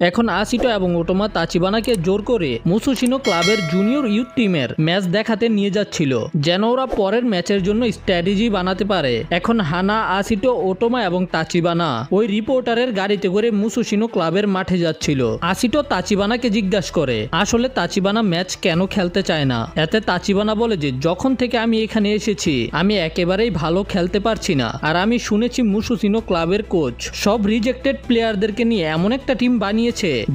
এখন আশিটো এবং ওটোমা তাচিবানাকে জোর করে মুসুশিনো ক্লাবের জুনিয়র ইউথ টিমের ম্যাচ দেখাতে নিয়ে যাচ্ছিল, যেন ওরা পরের ম্যাচের জন্য স্ট্র্যাটেজি বানাতে পারে। এখন হানা, আশিটো, ওটোমা এবং তাচিবানা ওই রিপোর্টারের গাড়িতে করে মুসুশিনো ক্লাবের মাঠে যাচ্ছিল। আশিটো তাচিবানাকে জিজ্ঞাসা করে আসলে তাচিবানা ম্যাচ কেন খেলতে চায় না। এতে তাচিবানা বলে যে যখন থেকে আমি এখানে এসেছি আমি একেবারেই ভালো খেলতে পারছি না, আর আমি শুনেছি মুসুশিনো ক্লাবের কোচ সব রিজেক্টেড প্লেয়ারদেরকে নিয়ে এমন একটা টিম বানিয়ে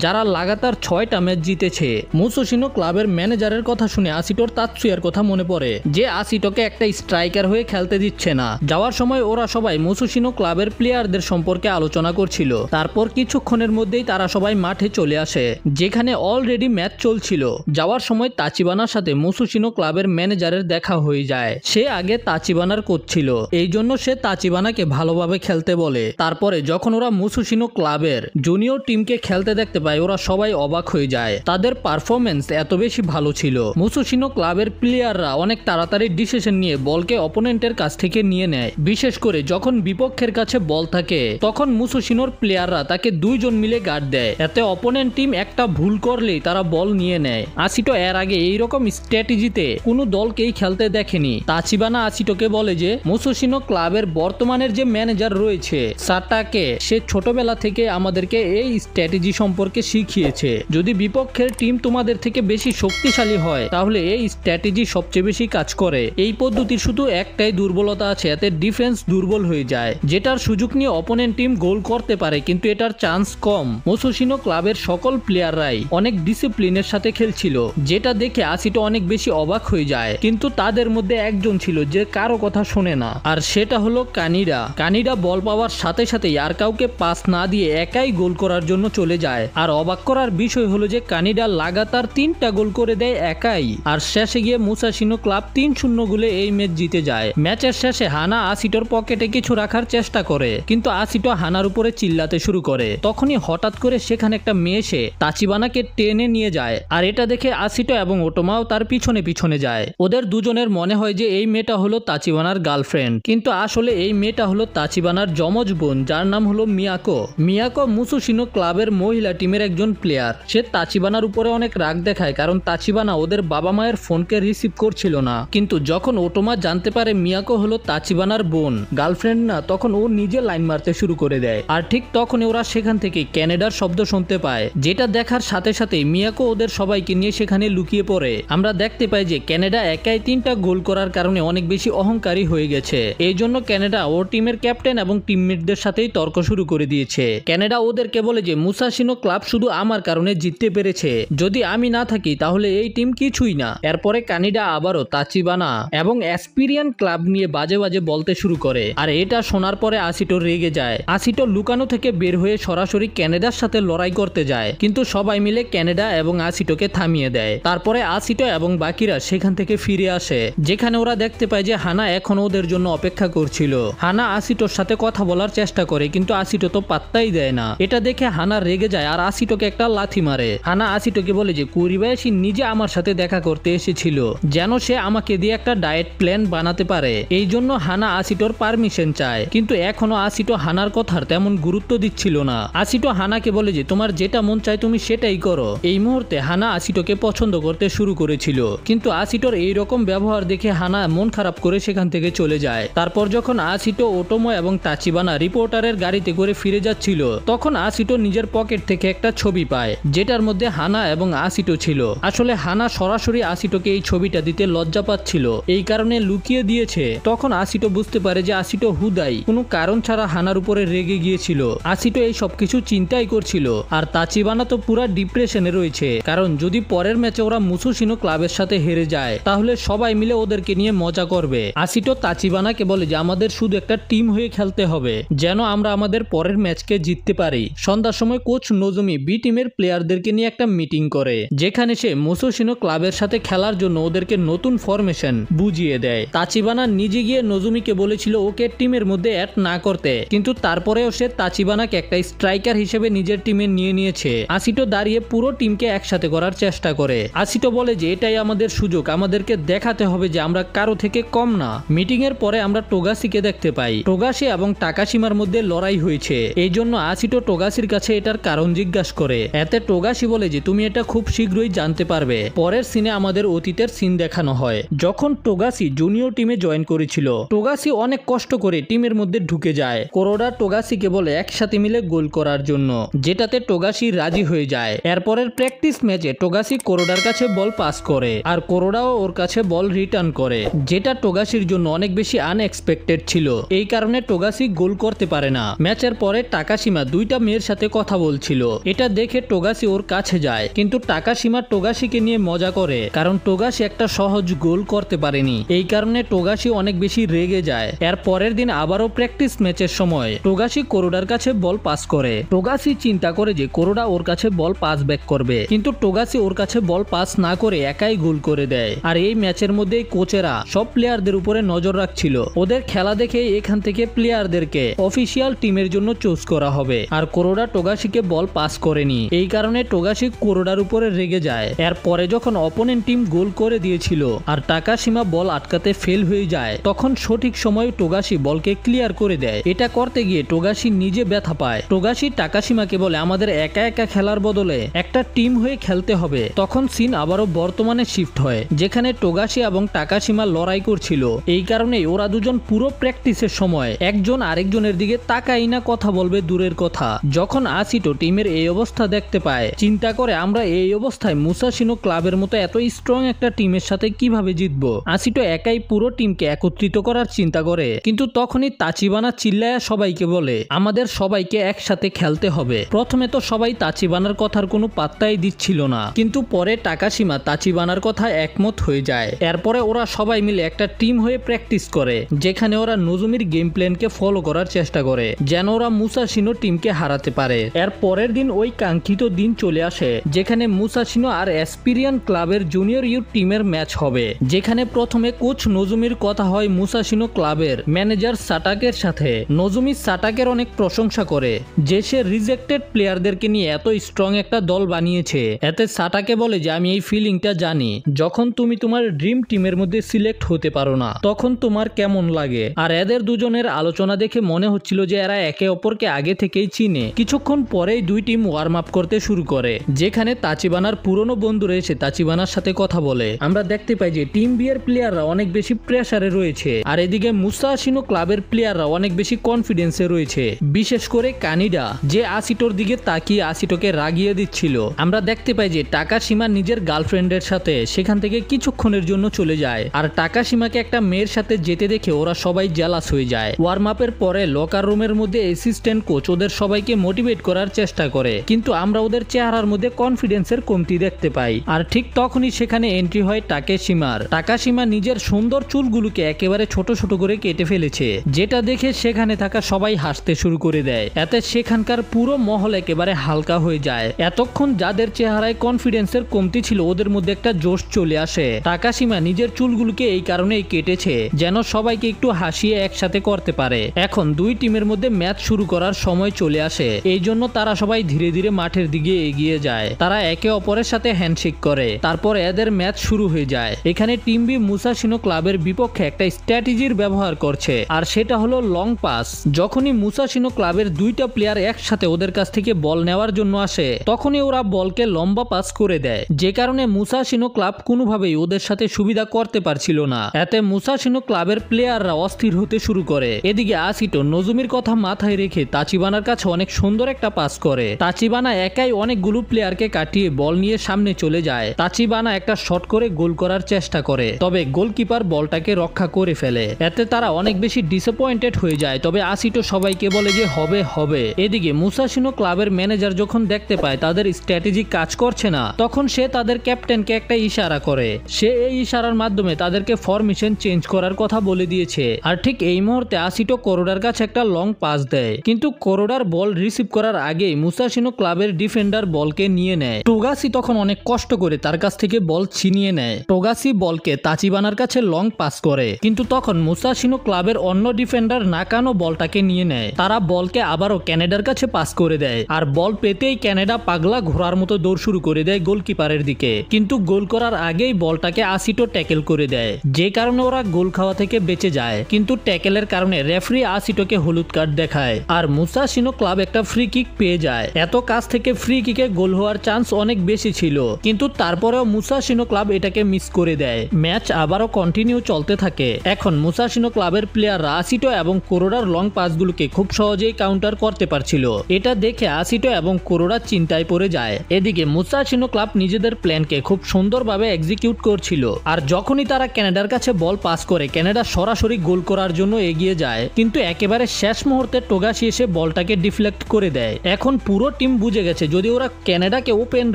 যারা লাগাতার 6টা ম্যাচ জিতেছে। মুসুশিনো ক্লাবের ম্যানেজারের কথা শুনে আশিটোর তাৎসুয়ার কথা মনে পড়ে যে আশিটোকে একটা স্ট্রাইকার হয়ে খেলতে দিচ্ছে না। যাওয়ার সময় ওরা সবাই মুসুশিনো ক্লাবের প্লেয়ারদের সম্পর্কে আলোচনা করছিল। তারপর কিছুক্ষণের মধ্যেই তারা সবাই মাঠে চলে আসে, যেখানে অলরেডি ম্যাচ চলছিল। যাওয়ার সময় তাচিবানার সাথে মুসুশিনো ক্লাবের ম্যানেজারের দেখা হয়ে যায়। সে আগে তাচিবানার কোচ ছিল, এই জন্য সে তাচিবানাকে ভালোভাবে খেলতে বলে। তারপরে যখন ওরা মুসুশিনো ক্লাবের জুনিয়র টিমকে খেলতে দেখতে পায় ওরা সবাই অবাক হয়ে যায়। তাদের পারফরমেন্স এত বেশি ভালো ছিল। মুসুশিনো ক্লাবের প্লেয়াররা অনেক তাড়াতাড়ি ডিসিশন নিয়ে বলকে অপোনেন্টের কাছ থেকে নিয়ে নেয়। বিশেষ করে যখন বিপক্ষের কাছে বল থাকে তখন মুসুশিনোর প্লেয়াররা তাকে 2 জন মিলে গার্ড দেয়। এতে অপোনেন্ট টিম একটা ভুল করলেই তারা বল নিয়ে নেয়। আশিটো এর আগে এইরকম স্ট্র্যাটেজিতে কোনো দলকেই খেলতে দেখেনি। তাচিবানা আশিটোকে বলে যে মুসুশিনো ক্লাবের বর্তমানের যে ম্যানেজার রয়েছে সাটাকে, সে ছোটবেলা থেকে আমাদেরকে এই স্ট্র্যাটেজি সম্পর্কে শিখিয়েছে। যদি বিপক্ষের টিম তোমাদের থেকে বেশি শক্তিশালী হয় তাহলে এই স্ট্র্যাটেজি সবচেয়ে বেশি কাজ করে। এই পদ্ধতির শুধু একটাই দুর্বলতা আছে, এতে ডিফেন্স দুর্বল হয়ে যায়, যেটার সুযোগ নিয়ে অপোনেন্ট টিম গোল করতে পারে, কিন্তু এটার চান্স কম। মুসুশিনো ক্লাবের সকল প্লেয়াররাই অনেক ডিসিপ্লিনের সাথে খেলছিল, যেটা দেখে আশিটো অনেক বেশি অবাক হয়ে যায়। কিন্তু তাদের মধ্যে একজন ছিল যে কারো কথা শোনে না, আর সেটা হলো কানিডা। কানিডা বল পাওয়ার সাথে সাথেই আর কাউকে পাস না দিয়ে একাই গোল করার জন্য চলে যায়। আর অবাক করার বিষয় হলো যে কানিডা লাগাতার 3টা গোল করে দেয় একাই, আর শেষে গিয়ে মুসুশিনো ক্লাব 3-0 গোলে এই ম্যাচ জিতে যায়। ম্যাচের শেষে হানা আশিটোর পকেটে কিছু রাখার চেষ্টা করে, কিন্তু আশিটো হানার উপরে চিল্লাতে শুরু করে। তখনই হঠাৎ করে সেখানে একটা মেয়ে এসে তাচিবানাকে টেনে নিয়ে যায়, আর এটা দেখে আশিটো এবং ওটোমাও তার পিছনে পিছনে যায়। ওদের দুজনের মনে হয় যে এই মেয়েটা হলো তাচিবানার গার্লফ্রেন্ড, কিন্তু আসলে এই মেয়েটা হলো তাচিবানার যমজ বোন, যার নাম হলো মিয়াকো। মিয়াকো মুসুশিনো ক্লাবের মহিলা টিমের একজন প্লেয়ার। সে তাচিবানার উপরে অনেক রাগ দেখায়, কারণ তাচিবানা ওদের বাবা মায়ের ফোনকে রিসিভ করছিল না। কিন্তু যখন ওটোমা জানতে পারে মিয়াকো হলো তাচিবানার বোন, গার্লফ্রেন্ড না, তখন ও নিজে লাইন মারতে শুরু করে দেয়। আর ঠিক তখনই ওরা সেখান থেকে ক্যানাডার শব্দ শুনতে পায়, যেটা দেখার সাথে সাথে মিয়াকো ওদের সবাইকে নিয়ে সেখানে লুকিয়ে পড়ে। আমরা দেখতে পাই যে ক্যানাডা একাই 3টা গোল করার কারণে অনেক বেশি অহংকারী হয়ে গেছে। এই জন্য ক্যানাডা ওর টিমের ক্যাপ্টেন এবং টিমমেটদের সাথেই তর্ক শুরু করে দিয়েছে। ক্যানাডা ওদেরকে বলে যে মুসুশিনো ক্লাব শুধু আমার কারণে জিততে পেরেছে, যদি আমি না থাকি তাহলে এই টিম কিছুই না। এরপরে কানিডা আবারও তাচিবানা এবং এক্সপিরিয়েন্স ক্লাব নিয়ে বাজে বাজে বলতে শুরু করে, আর এটা শোনার পরে আশিটো রেগে যায়। আশিটো লুকানো থেকে বের হয়ে সরাসরি ক্যানাডার সাথে লড়াই করতে যায়, কিন্তু সবাই মিলে ক্যানাডা এবং আশিটোকে থামিয়ে দেয়। তারপরে আশিটো এবং বাকিরা সেখান থেকে ফিরে আসে, যেখানে ওরা দেখতে পায় যে হানা এখন ওদের জন্য অপেক্ষা করছিল। হানা আশিটোর সাথে কথা বলার চেষ্টা করে, কিন্তু আশিটো তো পাত্তাই দেয় না। এটা দেখে হানা রেগে যায় আর আশিটোকে একটা লাথি মারে। হানা আশিটোকে বলে যে কুরিবায়াশি নিজে আমার সাথে দেখা করতে এসেছিল, যেন সে আমাকে দিয়ে একটা ডায়েট প্ল্যান বানাতে পারে। এই জন্য হানা আশিটোর পারমিশন চায়, কিন্তু এখনো আশিটো হানার কথার তেমন গুরুত্ব দিচ্ছিল না। আশিটো হানাকে বলে যে তোমার যেটা মন চায় তুমি সেটাই করো। এই মুহূর্তে হানা আশিটোকে পছন্দ করতে শুরু করেছিল, কিন্তু আশিটোর এইরকম ব্যবহার দেখে হানা মন খারাপ করে সেখান থেকে চলে যায়। তারপর যখন আশিটো, ওটোমো এবং তাচিবানা রিপোর্টারের গাড়িতে করে ফিরে যাচ্ছিল, তখন আশিটো নিজের পকেট থেকে একটা ছবি পায়, যেটার মধ্যে হানা এবং আশিটো ছিল। আসলে হানা সরাসরি আশিটোকে এই ছবিটা দিতে লজ্জা পাচ্ছিল, এই কারণে লুকিয়ে দিয়েছে। তখন আশিটো বুঝতে পারে যে আশিটো হুদাই কোনো কারণ ছাড়া হানার উপরে রেগে গিয়েছিল। আশিটো এই সবকিছু চিন্তাই করছিল, আর তাচিবানা তো পুরা ডিপ্রেশনে রয়েছে, কারণ যদি পরের ম্যাচে ওরা মুসুশিনো ক্লাবের সাথে হেরে যায় তাহলে সবাই মিলে ওদেরকে নিয়ে মজা করবে। আশিটো তাচিবানাকে বলে যে আমাদের শুধু একটা টিম হয়ে খেলতে হবে, যেন আমরা আমাদের পরের ম্যাচকে জিততে পারি। সন্ধ্যার সময় কোচ নজুমি বি টিমের প্লেয়ারদেরকে নিয়ে একটা মিটিং করে, যেখানে সে মুসুশিনো ক্লাবের সাথে খেলার জন্য ওদেরকে নতুন ফরমেশন বুঝিয়ে দেয়। তাচিবানা নিজে গিয়ে নজুমিকে বলেছিল ওকে টিমের মধ্যে অ্যাড না করতে, কিন্তু তারপরেও সে তাচিবানাকে একটা স্ট্রাইকার হিসেবে নিজের টিমে নিয়ে নিয়েছে। আশিটো দাঁড়িয়ে পুরো টিমকে একসাথে করার চেষ্টা করে। আশিটো বলে যে এটাই আমাদের সুযোগ, আমাদেরকে দেখাতে হবে যে আমরা কারো থেকে কম না। মিটিং এর পরে আমরা টোগাসিকে দেখতে পাই। টোগাসি এবং টাকাশিমার মধ্যে লড়াই হয়েছে, এই জন্য আশিটো টোগাসির কাছে এটার কারণ জিজ্ঞাসা করে। এতে টোগাশি বলে যে তুমি এটা খুব শীঘ্রই জানতে পারবে। পরের সিনে আমাদের অতীতের সিন দেখানো হয় যখন টোগাশি জুনিয়র টিমে জয়েন করেছিল। টোগাশি অনেক কষ্ট করে টিমের মধ্যে ঢুকে যায়। কোরোডা টোগাশিকে বলে একসাথে মিলে গোল করার জন্য, যেটাতে টোগাশি রাজি হয়ে যায়। এরপরের প্র্যাকটিস ম্যাচে টোগাশি কোরোডার কাছে বল পাস করে আর কোরোডাও ওর কাছে বল রিটার্ন করে, যেটা টোগাশির জন্য অনেক বেশি আনএক্সপেক্টেড ছিল। এই কারণে টোগাশি গোল করতে পারে না। ম্যাচের পরে টাকাশিমা দুইটা মেয়ের সাথে কথা বলছিল। এটা দেখে টোগাশি ওর কাছে যায়, কিন্তু টাকাশিমা টোগাশিকে নিয়ে মজা করে কারণ টোগাশি একটা সহজ গোল করতে পারেনি। এই কারণে টোগাশি অনেক বেশি রেগে যায়। এর পরের দিন আবারও প্র্যাকটিস ম্যাচের সময় টোগাশি কোরোডার কাছে বল পাস করে। টোগাশি চিন্তা করে যে কোরোডা ওর কাছে বল পাস ব্যাক করবে, কিন্তু টোগাশি ওর কাছে বল পাস না করে একাই গোল করে দেয়। আর এই ম্যাচের মধ্যে কোচেরা সব প্লেয়ারদের উপরে নজর রাখছিল। ওদের খেলা দেখে এখান থেকে প্লেয়ারদেরকে অফিসিয়াল টিমের জন্য চুজ করা হবে। আর কোরোডা টোগাশিকে বল পাস করেনি। এই কারণে টোগাশি কোরোডার উপরে রেগে যায়। এরপরে যখন অপোনেন্ট টিম গোল করে দিয়েছিল আর টাকাশিমা বল আটকাতে ফেল হয়ে যায়, তখন সঠিক সময়ে টোগাশি বলকে ক্লিয়ার করে দেয়। এটা করতে গিয়ে টোগাশি নিজে ব্যথা পায়। টোগাশি টাকাশিমাকে বলে আমাদের একা একা খেলার বদলে একটা টিম হয়ে খেলতে হবে। তখন সিন আবারও বর্তমানে শিফট হয়, যেখানে টোগাশি এবং টাকাশিমা লড়াই করছিল। এই কারণে ওরা দুজন পুরো প্র্যাকটিসের সময় একজন আরেকজনের দিকে তাকাই না কথা বলবে দূরের কথা। যখন আসিটো টিমের এই অবস্থা দেখতে পায়, চিন্তা করে আমরা এই অবস্থায় মুসাশিনো ক্লাবের মতো এত স্ট্রং একটা টিমের সাথে কিভাবে জিতবো। আসিটো একাই পুরো টিমকে একত্রিত করার চিন্তা করে, কিন্তু তখনই তাচিবানা চিল্লায়া সবাইকে বলে আমাদের সবাইকে একসাথে খেলতে হবে। প্রথমে তো সবাই তাচিবানার কথার কোনো পাত্তাই দিচ্ছিল না, কিন্তু পরে টাকাশিমা তাচিবানার কথা একমত হয়ে যায়। এরপরে ওরা সবাই মিলে একটা টিম হয়ে প্র্যাকটিস করে, যেখানে ওরা নজুমির গেম প্ল্যানকে ফলো করার চেষ্টা করে যেন ওরা মুসাশিনো টিমকে হারাতে পারে। এর পরের দিন ওই কাঙ্ক্ষিত দিন চলে আসে, যেখানে মুসাশিনো আর এসপিরিয়ান ক্লাবের জুনিয়র ইউথ টিমের ম্যাচ হবে। যেখানে প্রথমে কোচ নজুমির কথা হয় মুসাশিনো ক্লাবের ম্যানেজার সাটাকের সাথে। নজুমি সাটাকের অনেক প্রশংসা করে যে সে রিজেক্টেড প্লেয়ারদেরকে নিয়ে এত স্ট্রং একটা দল বানিয়েছে। এতে সাটাকে বলে যে আমি এই ফিলিংটা জানি, যখন তুমি তোমার ড্রিম টিমের মধ্যে সিলেক্ট হতে পারো না তখন তোমার কেমন লাগে। আর এদের দুজনের আলোচনা দেখে মনে হচ্ছিল যে এরা একে অপরকে আগে থেকেই চিনে। কিছুক্ষণ পরেই দুই টিম ওয়ার্ম আপ করতে শুরু করে, যেখানে তাচিবানার পুরনো বন্ধুরা এসে তাচিবানার সাথে কথা বলে। আমরা দেখতে পাই যে টিম বি এর প্লেয়াররা অনেক বেশি প্রেসারে রয়েছে, আর এদিকে মুসাশিনো ক্লাবের প্লেয়াররা অনেক বেশি কনফিডেন্সে রয়েছে। বিশেষ করে কানিডা, যে আসিটোর দিকে তাকিয়ে আসিটোকে রাগিয়ে দিচ্ছিল। আমরা দেখতে পাই যে টাকাশিমা নিজের গার্লফ্রেন্ডের সাথে সেখান থেকে কিছুক্ষণের জন্য চলে যায়, আর টাকাশিমাকে একটা মেয়ের সাথে যেতে দেখে ওরা সবাই জেলাস হয়ে যায়। ওয়ার্ম আপের পরে লকার রুমের মধ্যে অ্যাসিস্ট্যান্ট কোচ ওদের সবাইকে মোটিভেট করার চেষ্টা করে, কিন্তু আমরা ওদের চেহারার মধ্যে কনফিডেন্সের কমতি দেখতে পাই। আর ঠিক তখনই সেখানে এন্ট্রি হয় টাকাশিমার। টাকাশিমা নিজের সুন্দর চুলগুলোকে একেবারে ছোট ছোট করে কেটে ফেলেছে, যেটা দেখে সেখানে থাকা সবাই হাসতে শুরু করে দেয়। এতে সেখানকার পুরো মহল একেবারে হালকা হয়ে যায়। এতক্ষণ যাদের চেহারায় কনফিডেন্সের কমতি ছিল ওদের মধ্যে একটা জোশ চলে আসে। টাকাশিমা নিজের চুলগুলোকে এই কারণেই কেটেছে যেন সবাইকে একটু হাসিয়ে একসাথে করতে পারে। এখন দুই টিমের মধ্যে ম্যাচ শুরু করার সময় চলে আসে, এই জন্য তারা সবাই ধীরে ধীরে মাঠের দিকে এগিয়ে যায়। তারা একে অপরের সাথে হ্যান্ডশেক করে, তারপর এদের ম্যাচ শুরু হয়ে যায়। এখানে টিম বি মুসাশিনো ক্লাবের বিপক্ষে একটা স্ট্র্যাটেজির ব্যবহার করছে, আর সেটা হলো লং পাস। যখনই মুসাশিনো ক্লাবের দুইটা প্লেয়ার একসাথে ওদের কাছ থেকে বল নেওয়ার জন্য আসে, তখনই ওরা বলকে লম্বা পাস করে দেয়, যে কারণে মুসাশিনো ক্লাব কোনোভাবেই ওদের সাথে সুবিধা করতে পারছিল না। এতে মুসাশিনো ক্লাবের প্লেয়াররা অস্থির হতে শুরু করে। এদিকে আসিটো নজুমির কথা মাথায় রেখে তাচিবানার কাছে অনেক সুন্দর একটা পাস করে। তাচিবানা একাই অনেকগুলো প্লেয়ারকে কাটিয়ে বল নিয়ে সামনে চলে যায়। তাচিবানা একটা শট করে গোল করার চেষ্টা করে, তবে গোলকিপার বলটাকে রক্ষা করে ফেলে। এতে তারা অনেক বেশি ডিসঅ্যাপয়েন্টেড হয়ে যায়, তবে আসিটো সবাইকে বলে যে হবে হবে। এদিকে মুসাশিনো ক্লাবের ম্যানেজার যখন দেখতে পায় তাদের স্ট্র্যাটেজি কাজ করছে না, তখন সে তাদের ক্যাপ্টেনকে একটা ইশারা করে। সে এই ইশারার মাধ্যমে তাদেরকে ফরমেশন চেঞ্জ করার কথা বলে দিয়েছে। আর ঠিক এই মুহূর্তে আসিটো কোরোডার কাছে একটা লং পাস দেয়, কিন্তু কোরোডার বল রিসিভ করার আগেই মুসাশিনো ক্লাবের ডিফেন্ডার বলকে নিয়ে নেয়। টোগাশি তখন অনেক কষ্ট করে তার কাছ থেকে বল ছিনিয়ে নেয়। টোগাশি বলকে তাচিবানার কাছে লং পাস করে, কিন্তু তখন মুসাশিনো ক্লাবের অন্য ডিফেন্ডার নাকানো বলটাকে নিয়ে নেয়। তারা বলকে আবারও ক্যানাডার কাছে পাস করে দেয়, আর বল পেতেই ক্যানাডা পাগলা ঘোড়ার মতো দৌড় শুরু করে দেয় গোলকিপারের দিকে। কিন্তু গোল করার আগেই বলটাকে আসিটো ট্যাকেল করে দেয়, যে কারণে ওরা গোল খাওয়া থেকে বেঁচে যায়। কিন্তু ট্যাকেলের কারণে রেফারি আসিটোকে হলুদ কার্ড দেখায়, আর মুসাশিনো ক্লাব একটা ফ্রি কিক পেয়ে যায়। এত কাছ থেকে ফ্রি কিকে গোল হওয়ার চান্স অনেক বেশি ছিল, কিন্তু তারপরেও মুসাশিনো ক্লাব এটাকে মিস করে দেয়। ম্যাচ আবারও কন্টিনিউ চলতে থাকে। এখন মুসাশিনো ক্লাবের প্লেয়াররা আসিটো এবং কোরোডার লং পাসগুলোকে খুব সহজেই কাউন্টার করতে পারছিল। এটা দেখে আসিটো এবং কোরোডা চিন্তায় পড়ে যায়। এদিকে মুসাশিনো ক্লাব নিজেদের প্ল্যানকে খুব সুন্দরভাবে এক্সিকিউট করছিল। আর যখনই তারা কানাডার কাছে বল পাস করে কানাডা সরাসরি গোল করার জন্য এগিয়ে যায়, কিন্তু একেবারে শেষ মুহূর্তে টোগাশি এসে বলটাকে ডিফ্লেক্ট করে দেয়। এখন পুরো টিম বুঝে গেছে যদি ওরা কানাডাকে ওপেন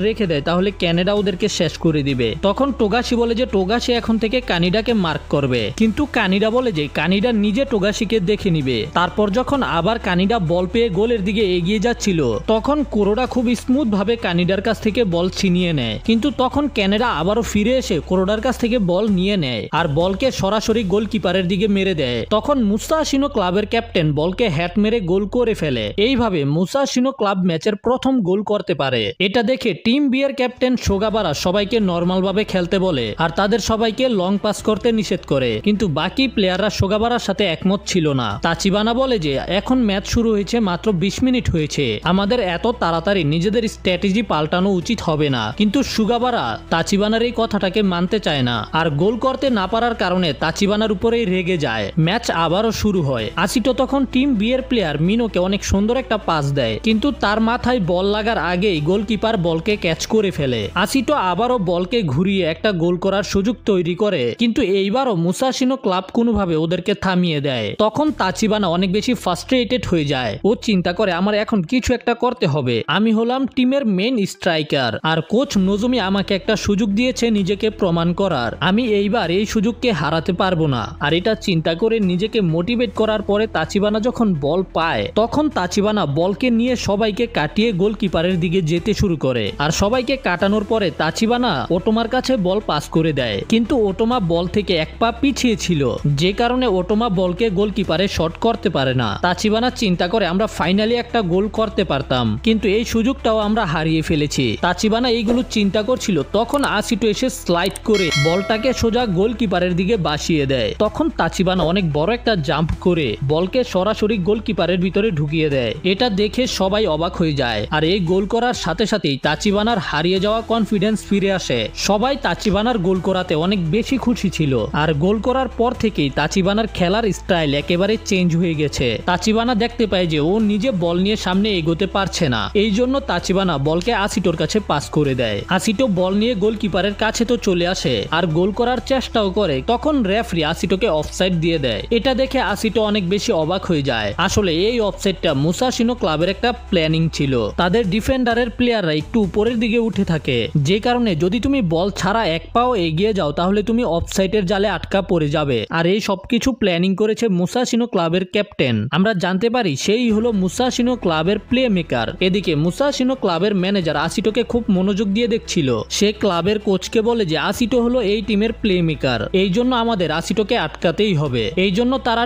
রেখে দেয় তাহলে কানাডা ওদেরকে শেষ করে দিবে। তখন টোগাশি বলে যে টোগাশি এখন থেকে কানিডাকে মার্ক করবে, কিন্তু কানিডা বলে যে কানিডা নিজে টোগাশিকে দেখে নিবে। তারপর যখন আবার কানিডা বল পেয়ে গোলের দিকে এগিয়ে যাচ্ছিল, তখন কোরোডা খুব স্মুথ ভাবে কানিডার কাছ থেকে বল ছিনিয়ে নেয়। কিন্তু তখন কানাডা আবারও ফিরে এসে কোরোডার কাছ থেকে বল নিয়ে নেয় আর বলকে সরাসরি গোলকিপারের দিকে মেরে দেয়। তখন মুসাশিনো ক্লাবের ক্যাপ্টেন বলকে হ্যাট মেরে গোল করে ফেলে। এইভাবে মুসাশিনো ক্লাব ম্যাচের প্রথম গোল করতে পারে। এটা দেখে টিম বি এর ক্যাপ্টেন সোগাবারা সবাইকে নরমাল ভাবে খেলতে বলে আর তাদের সবাইকে লং পাস করতে নিষেধ করে, কিন্তু বাকি প্লেয়াররা সোগাবারার সাথে একমত ছিল না। তাচিবানা বলে যে এখন ম্যাচ শুরু হয়েছে, মাত্র 20 মিনিট হয়েছে, আমাদের এত তাড়াতাড়ি নিজেদের স্ট্র্যাটেজি পাল্টানো উচিত হবে না। কিন্তু সুগাবারা তাচিবানার এই কথাটাকে মানতে চায় না আর গোল করতে না পারার কারণে তাচিবানার উপরেই রেগে যায়। ম্যাচ আবারও শুরু হয়। আসিটো তখন টিম বি এর প্লেয়ার মিনোকে অনেক সুন্দর একটা পাস দেয়, কিন্তু তার মাথায় বল লাগার আগেই গোলকিপার বলকে ক্যাচ করে ফেলে। আসিটো আবারও বলকে ঘুরিয়ে একটা গোল করার সুযোগ তৈরি করে, কিন্তু এইবারও মুসাশিনো ক্লাব কোনোভাবে ওদেরকে থামিয়ে দেয়। তখন তাচিবানা অনেক বেশি ফ্রাস্ট্রেটেড হয়ে যায়। ও চিন্তা করে আমার এখন কিছু একটা করতে হবে, আমি হলাম টিমের মেইন স্ট্রাইকার আর কোচ নজুমি আমাকে একটা সুযোগ দিয়েছে নিজেকে প্রমাণ করার, আমি এইবার এই সুযোগকে হারাতে পারবো না। আর এটা চিন্তা করে নিজেকে মোটিভেট করার পরে তাচিবানা যখন বল পায় তখন তাচিবানা বলকে নিয়ে সবাইকে কাটিয়ে গোলকিপারের দিকে যেতে শুরু করে। আর সবাইকে কাটানোর পরে তাচিবানা ওটোমার কাছে বল পাস করে দেয়, কিন্তু ওটোমা বল থেকে এক পা পিছিয়ে ছিল, যে কারণে ওটোমা বলকে গোলকিপারে শট করতে পারে না। তাচিবানা চিন্তা করে আমরা ফাইনালি একটা গোল করতে পারতাম, কিন্তু এই সুযোগটাও আমরা হারিয়ে ফেলেছি। তাচিবানা এইগুলো চিন্তা করছিল, তখন আসিটো এসে স্লাইড করে বলটাকে সোজা গোলকিপারের দিকে বাসিয়ে দেয়। তখন তাচিবানা অনেক বড় একটা জাম্প করে বলকে সরাসরি গোলকিপারের ভিতরে ঢুকিয়ে দেয়। এটা দেখে সবাই অবাক হয়ে যায় আর এই গোল করার সাথে সাথেই তাচিবানার হারিয়ে যাওয়া কনফিডেন্স ফিরে আসে। সবাই তাচিবানার গোল করাতে অনেক বেশি খুশি ছিল আর গোল করার পর থেকেই তাচিবানার খেলার স্টাইল একেবারে চেঞ্জ হয়ে গেছে। তাচিবানা দেখতে পায় যে ও নিজে বল নিয়ে সামনে এগোতে পারছে না, এই জন্য তাচিবানা বলকে আসিটোর কাছে পাস করে দেয়। আসিটো বল নিয়ে গোলকিপারের কাছে তো চলে আসে আর গোল করার চেষ্টাও করে, তখন রেফারি আসিটোকে অফসাইড দিয়ে দেয়। এটা দেখে আসিটো অনেক বেশি অবাক হয়ে যায়। আসলে এই অফসাইডটা মুসাশিনো ক্লাবের একটা প্ল্যানিং ছিল। তাদের ডিফেন্ডারের প্লেয়াররা একটু উপরের দিকে উঠে থাকে, যে কারণে যদি তুমি বল ছাড়া এক পাও এগিয়ে যাও তাহলে তুমি অফসাইডের জালে আটকা পড়ে যাবে। আর এই সবকিছু প্ল্যানিং করেছে মুসাশিনো ক্লাবের ক্যাপ্টেন। আমরা জানতে পারি সেই হলো মুসাশিনো ক্লাবের প্লে মেকার। এদিকে মুসাশিনো ক্লাবের ম্যানেজার আসিটোকে খুব মনোযোগ দিয়ে দেখছিল। সে ক্লাবের কোচকে বলে যে আসিটো হলো এই টিমের প্লে মেকার, এই জন্য আমাদের আসিটোকে আটকাতেই হবে। এই জন্য তারা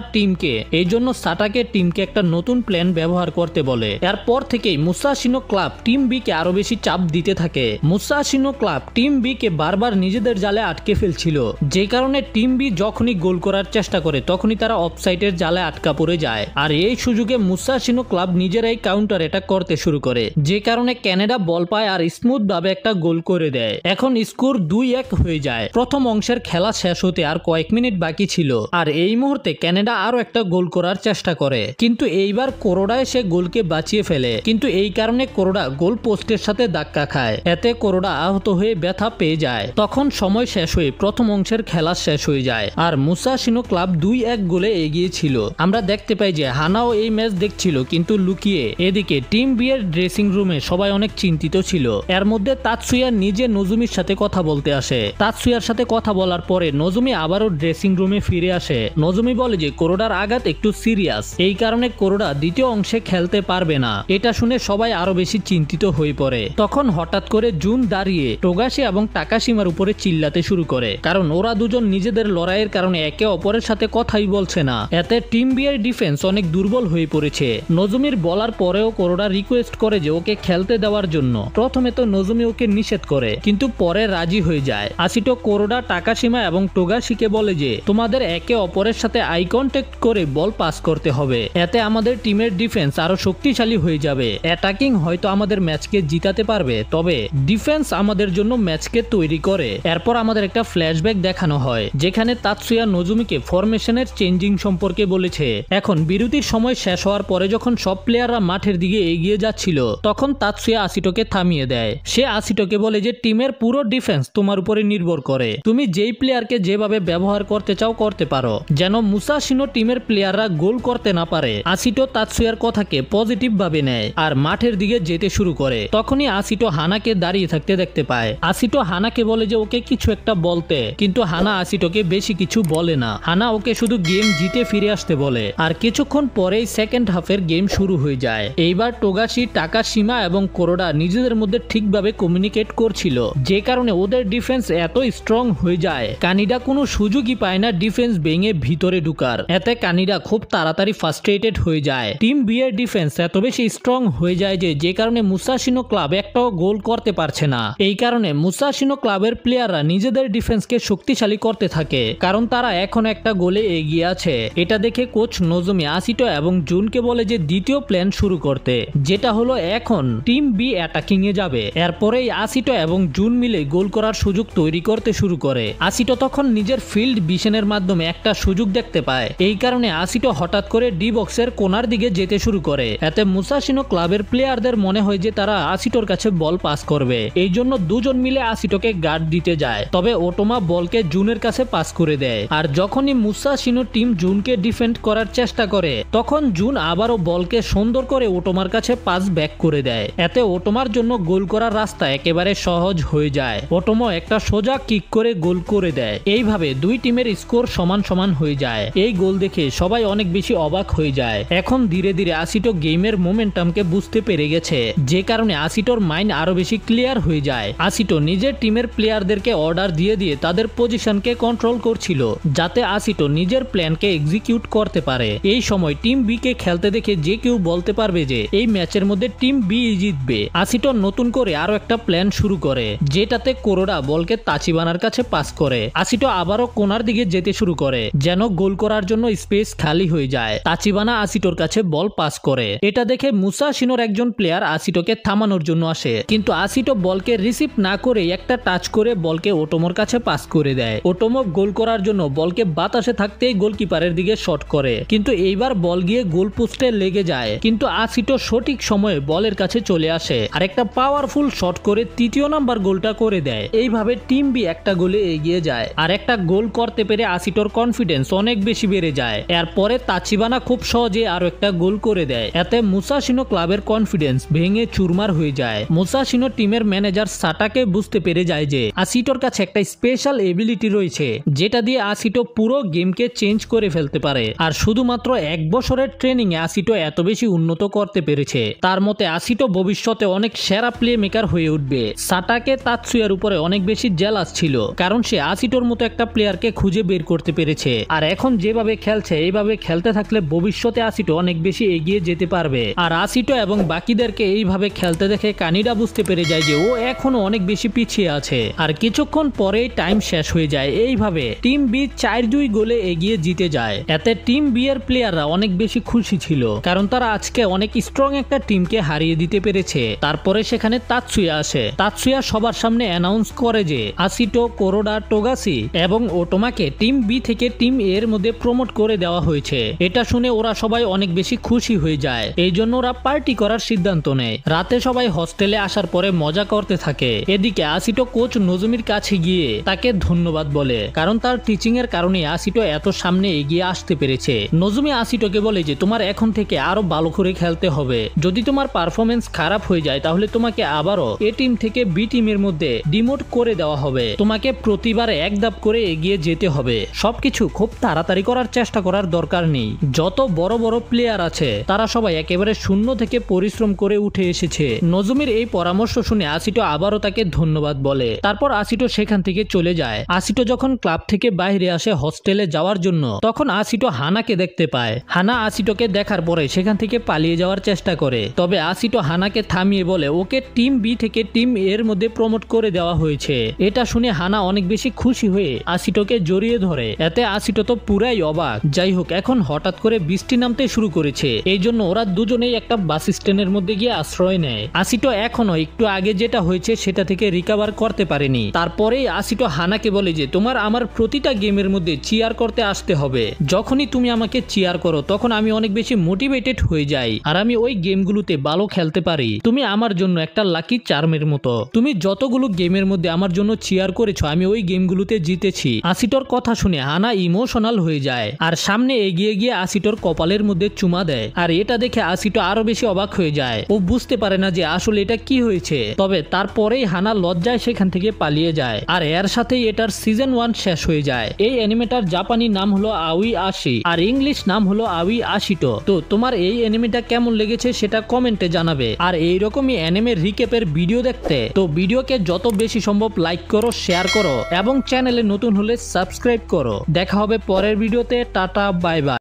সাটাকে টিমকে একটা নতুন প্ল্যান ব্যবহার করতে বলে। এরপর থেকেই মুসাশিনো ক্লাব টিম বি কে আরো বেশি চাপ দিতে থাকে। মুসাশিনো ক্লাব টিম বি কে বারবার নিজেদের জালে আটকে ফেলছিল, যে কারণে টিম বি যখনই গোল করার চেষ্টা করে তখনই তারা অফসাইডের জালে আটকা পড়ে যায়। আর এই সুযোগে মুসাশিনো ক্লাব নিজেরাই কাউন্টার অ্যাটাক করতে শুরু করে, যে কারণে কানাডা বল পায় আর স্মুথ ভাবে একটা গোল করে দেয়। এখন স্কোর 2-1 হয়ে যায়। প্রথম অংশের খেলা শেষ হতে আর কয়েক মিনিট বাকি ছিল আর এই মুহূর্তে কানাডা আরো একটা গোল করার চেষ্টা করে, কিন্তু এইবার কোরোডা এসে গোলকে বাঁচিয়ে ফেলে। কিন্তু এই কারণে কোরোডা গোল পোস্টের সাথে ধাক্কা খায়, এতে কোরোডা আহত হয়ে ব্যথা পেয়ে যায়। তখন সময় শেষ হয়ে প্রথম অংশের খেলা শেষ হয়ে যায় আর মুসাশিনো ক্লাব 2-1 গোলে এগিয়ে ছিল। আমরা দেখতে পাই যে হানাও এই ম্যাচ দেখছিল কিন্তু লুকিয়ে। এদিকে টিম বি এর ড্রেসিং রুমে সবাই অনেক চিন্তিত ছিল। এর মধ্যে তাতসুয়া নিজে নজুমির সাথে কথা বলতে আসে। তাতসুয়ার সাথে কথা বলার পরে নজুমি আবারও ড্রেসিং রুমে ফিরে আসে। নজুমি বলে যে কোরোডার আঘাত একটু সিরিয়াস, এই কারণে কোরোডা দ্বিতীয় অংশে খেলতে পারবে না। এটা শুনে সবাই আরো বেশি চিন্তিত হয়ে পড়ে। তখন হঠাৎ করে জুন দাঁড়িয়ে টোগাশি এবং টাকাশিমার উপরে চিল্লাতে শুরু করে, কারণ ওরা দুজন নিজেদের লড়াইয়ের কারণে একে অপরের সাথে কথাই বলছে না। এতে টিম বি এর ডিফেন্স অনেক দুর্বল হয়ে পড়েছে। নজুমির বলার পরেও কোরোডা রিকোয়েস্ট করে যে ওকে খেলতে দেওয়ার জন্য। প্রথমে তো নজুমি ওকে নিষেধ করে, কিন্তু পরে রাজি হয়ে যায়। আসিটো কোরোডা টাকাশিমা এবং টোগাশিকে বলে যে তোমাদের একে অপরের সাথে আই কন্ট্যাক্ট করে বল পাস করতে হবে, এতে আমাদের টিমের ডিফেন্স আরো শক্তিশালী হয়ে যাবে। যাবে। অ্যাটাকিং হয়তো আমাদের ম্যাচকে জিতাতে পারবে, তবে ডিফেন্স আমাদের জন্য ম্যাচকে তৈরি করে। এরপর আমাদের একটা ফ্ল্যাশব্যাক দেখানো হয় যেখানে তাতসুয়া নোজুমিকে ফরমেশনের চেঞ্জিং সম্পর্কে বলেছে। এখন বিরতির সময় শেষ হওয়ার পরে যখন সব প্লেয়াররা মাঠের দিকে এগিয়ে যাচ্ছিল তখন তাতসুয়া আশিটোকে থামিয়ে দেয়। সে আশিটোকে বলে যে টিমের পুরো ডিফেন্স তোমার উপরে নির্ভর করে, তুমি যেই প্লেয়ারকে যেভাবে ব্যবহার করতে চাও করতে পারো, যেন মুসাশিনো টিমের প্লেয়াররা গোল করতে না পারে। আশিটো তাতসুয়ার কথাকে পজিটিভ ভাবে নেয় আর মাঠের দিকে যেতে শুরু করে। তখনই আশিটো হানাকে দাঁড়িয়ে থাকতে দেখতে পায়। আশিটো হানাকে বলে যে ওকে কিছু একটা বলতে, কিন্তু হানা আশিটোকে বেশি কিছু বলে না। হানা ওকে শুধু গেম জিতে ফিরে আসতে বলে। আর কিছুক্ষণ পরেই সেকেন্ড হাফের গেম শুরু হয়ে যায়। এইবার টোগাশি, টাকাশিমা এবং কোরোডা নিজেদের মধ্যে ঠিকভাবে কমিউনিকেট করছিল, যে কারণে ওদের ডিফেন্স এত স্ট্রং হয়ে যায় কানিডা কোনো সুযোগই পায় না ডিফেন্স ভেঙে ভিতরে ঢুকার। এতে কানিডা খুব তাড়াতাড়ি ফ্রাস্ট্রেটেড হয়ে যায়। টিম বি এর ডিফেন্স এত বেশি স্ট্রং হয়ে যায় যে কারণে মুসাশিনো ক্লাব একটাও গোল করতে পারছে না। এই কারণে মুসাশিনো ক্লাবের প্লেয়াররা নিজেদের ডিফেন্সকে শক্তিশালী করতে থাকে, কারণ তারা এখন একটা গোলে এগিয়ে আছে। এটা দেখে কোচ নোজুমি আশিটো এবং জুনকে বলে যে দ্বিতীয় প্ল্যান শুরু করতে, যেটা হলো এখন টিম বি অ্যাটাকিং এ যাবে। এরপরেই আশিটো এবং জুন মিলে গোল করার সুযোগ তৈরি করতে শুরু করে। আশিটো তখন নিজের ফিল্ড ভিশনের মাধ্যমে একটা সুযোগ দেখতে পায়। এই কারণে আশিটো হঠাৎ করে ডি বক্সের কোনার দিকে যেতে শুরু করে। এতে মুসাশিনো ক্লাবের প্লেয়ারদের মনে হয় যে তারা আশিটোর কাছে বল পাস করবে, এই জন্য দুজন মিলে আশিটোকে গার্ড দিতে যায়। তবে ওটোমা বলকে জুনের কাছে পাস করে দেয়। আর যখনই মুসাশিনো টিম জুনকে ডিফেন্ড করার চেষ্টা করে তখন জুন আবারও বলকে সুন্দর করে ওটোমার কাছে পাস ব্যাক করে দেয়। এতে ওটোমার জন্য গোল করার রাস্তা একেবারে সহজ হয়ে যায়। ওটোমো একটা সোজা কিক করে গোল করে দেয়। এইভাবে দুই টিমের স্কোর সমান সমান হয়ে যায়। এই গোল দেখে সবাই অনেক বেশি অবাক হয়ে যায়। এখন ধীরে ধীরে আশিটো গেমের মোমেন্টামকে বুঝতে পেরে গেছে, যে কারণে আশিটোর মাইন্ড আরো বেশি ক্লিয়ার হয়ে যায়। আশিটো নিজের টিমের প্লেয়ারদেরকে অর্ডার দিয়ে দিয়ে তাদের পজিশনকে কন্ট্রোল করছিল, যাতে আশিটো নিজের প্ল্যানকে এক্সিকিউট করতে পারে। এই সময় টিম বি কে খেলতে দেখে যে কেউ বলতে পারবে যে এই ম্যাচের মধ্যে টিম বি জিতবে। আশিটো নতুন করে আরো একটা প্ল্যান শুরু করে, যেটাতে কোরোডা বলকে তাচিবানার কাছে পাস করে। আশিটো আবারও কোনার দিকে যেতে শুরু করে যেন গোল করার জন্য স্পেস খালি হয়ে যায়। তাচিবানা আশিটোর কাছে বল পাস করে। এটা দেখে মুসাশিনোর একজন প্লেয়ার আশিটোকে থামানোর জন্য আসে, কিন্তু আশিটো বলকে রিসিভ না করে একটা টাচ করে বলকে ওটোমোর কাছে পাস করে দেয়। ওটোমো গোল করার জন্য বলকে বাতাসে থাকতেই গোলকিপারের দিকে শট করে, কিন্তু এইবার বল গিয়ে গোল পোস্টে লেগে যায়। কিন্তু আশিটো সঠিক সময়ে বলের কাছে চলে আসে আর একটা পাওয়ারফুল শট করে তৃতীয় নাম্বার গোলটা করে দেয়। এইভাবে টিম বি একটা গোলে এগিয়ে যায় আর একটা গোল করতে পেরে আশিটোর কনফিডেন্স অনেক বেশি বেড়ে যায়। এরপরে তাচিবানা খুব সহজে আরো একটা গোল করে দেয়। এতে মুসাশিনো ক্লাবের কনফিডেন্স ভেঙে চুরমার হয়ে যায়। মুসাশিনো টিমের ম্যানেজার সাটাকে বুঝতে পেরে যায় যে আশিটোর কাছে একটা স্পেশাল এবিলিটি রয়েছে, যেটা দিয়ে আশিটো পুরো গেমকে চেঞ্জ করে ফেলতে পারে। আর শুধুমাত্র এক বছরের ট্রেনিং এ আশিটো এত বেশি উন্নত করতে পেরেছে। তার মতে আশিটো ভবিষ্যতে অনেক সেরা প্লে মেকার হয়ে উঠবে। সাটাকে তাতসুয়ার উপরে অনেক বেশি জেলাস ছিল, কারণ সে আশিটোর মতো একটা প্লেয়ারকে খুঁজে বের করতে পেরেছে। আর এখন যেভাবে খেলছে এইভাবে খেলতে থাকলে ভবিষ্যতে আশিটো অনেক বেশি এগিয়ে যেতে পারবে। আর আশিটো এবং বাকিদেরকে এইভাবে খেলতে দেখে কানিডা বুঝতে পেরে যায় যে ও এখনো অনেক বেশি পিছিয়ে আছে। আর কিছুক্ষণ পরেই টাইম শেষ হয়ে যায়। এইভাবে টিম বি 4-2 গোলে এগিয়ে জিতে যায়। এতে টিম বি এর প্লেয়াররা অনেক বেশি খুশি ছিল, কারণ তারা আজকে অনেক স্ট্রং একটা টিমকে হারিয়ে দিতে পেরেছে। তারপরে সেখানে তাতসুয়া আসে। তাতসুয়া সবার সামনে অ্যানাউন্স করে যে আশিটো, কোরোডা, টোগাসি এবং ওটোমাকে টিম বি থেকে টিম এ এর মধ্যে প্রমোট করে দেওয়া হয়েছে। এটা শুনে ওরা সবাই অনেক বেশি খুশি হয়ে যায়। এই জন্য ওরা পার্টি করার সিদ্ধান্ত নেয়। রাতে সবাই হস্টেলে আসার পরে মজা করতে থাকে। এদিকে আশিটো কোচ নজুমির কাছে গিয়ে তাকে ধন্যবাদ বলে, কারণ তার টিচিং এর কারণে আশিটো এত সামনে এগিয়ে আসতে পেরেছে। নজুমি আশিটোকে বলে যে তোমার এখন থেকে আরো ভালো করে খেলতে হবে। যদি তোমার পারফরমেন্স খারাপ হয়ে যায় তাহলে তোমাকে আবারও এ টিম থেকে বি টিমের মধ্যে ডিমোট করে দেওয়া হবে। তোমাকে প্রতিবার এক ধাপ করে এগিয়ে যেতে হবে। সবকিছু খুব তাড়াতাড়ি করার চেষ্টা করার দরকার নেই। যত বড় বড় প্লেয়ার আছে তারা সবাই একেবারে শূন্য থেকে পরিশ্রম করে উঠে এসেছে। নজুমির এই পরামর্শ শুনে আশিটো আবারও তাকে ধন্যবাদ বলে। তারপর আশিটো সেখান থেকে চলে যায়। আশিটো যখন ক্লাব থেকে বাইরে আসে হস্টেলে যাওয়ার জন্য, তখন আশিটো হানাকে দেখতে পায়। হানা আশিটোকে দেখার পরে সেখান থেকে পালিয়ে যাওয়ার চেষ্টা করে, তবে আশিটো হানাকে থামিয়ে বলে ওকে টিম বি থেকে টিম এর মধ্যে প্রমোট করে দেওয়া হয়েছে। এটা শুনে হানা অনেক বেশি খুশি হয়ে আশিটোকে জড়িয়ে ধরে। এতে আশিটো তো পুরাই অবাক। যাই হোক, এখন হঠাৎ করে বৃষ্টি নামতে শুরু করেছে, এই জন্য ওরা দুজনেই একটা বাস স্ট্যান্ডের মধ্যে গিয়ে আশ্রয় নেয়। আসিটো এখনো একটু আগে যেটা হয়েছে সেটা থেকে রিকভার করতে পারেনি। তারপরেই আসিটো হানাকে বলে যে তোমার আমার প্রতিটা গেমের মধ্যে চিয়ার করতে আসতে হবে। যখনই তুমি আমাকে চিয়ার করো তখন আমি অনেক বেশি মোটিভেটেড হয়ে যাই আর আমি ওই গেমগুলোতে ভালো খেলতে পারি। তুমি আমার জন্য একটা লাকি চার্মের মতো। তুমি যতগুলো গেমের মধ্যে আমার জন্য চিয়ার করেছো আমি ওই গেমগুলোতে জিতেছি। আসিটোর কথা শুনে হানা ইমোশনাল হয়ে যায় আর সামনে এগিয়ে গিয়ে আসিটোর কপালের মধ্যে চুমা দেয়। আর এটা দেখে আসিটো আরো বেশি অবাক হয়ে যায়। ও বুঝতে পারে না যে আসলে এটা কি হয়েছে। তবে তারপরেই হানা লজ্জায় সেখান থেকে পালিয়ে যায় আর এর সাথেই এটার সিজন 1 শেষ হয়ে যায়। এই অ্যানিমেটার জাপানি নাম হলো আউই আশি আর ইংলিশ নাম হলো আউই আশিটো। তো তোমার এই অ্যানিমেটা কেমন লেগেছে সেটা কমেন্টে জানাবে। আর এইরকমই অ্যানিমের রিক্যাপের ভিডিও দেখতে তো ভিডিওকে যত বেশি সম্ভব লাইক করো, শেয়ার করো এবং চ্যানেলে নতুন হলে সাবস্ক্রাইব করো। দেখা হবে পরের ভিডিওতে। Tata, bye bye.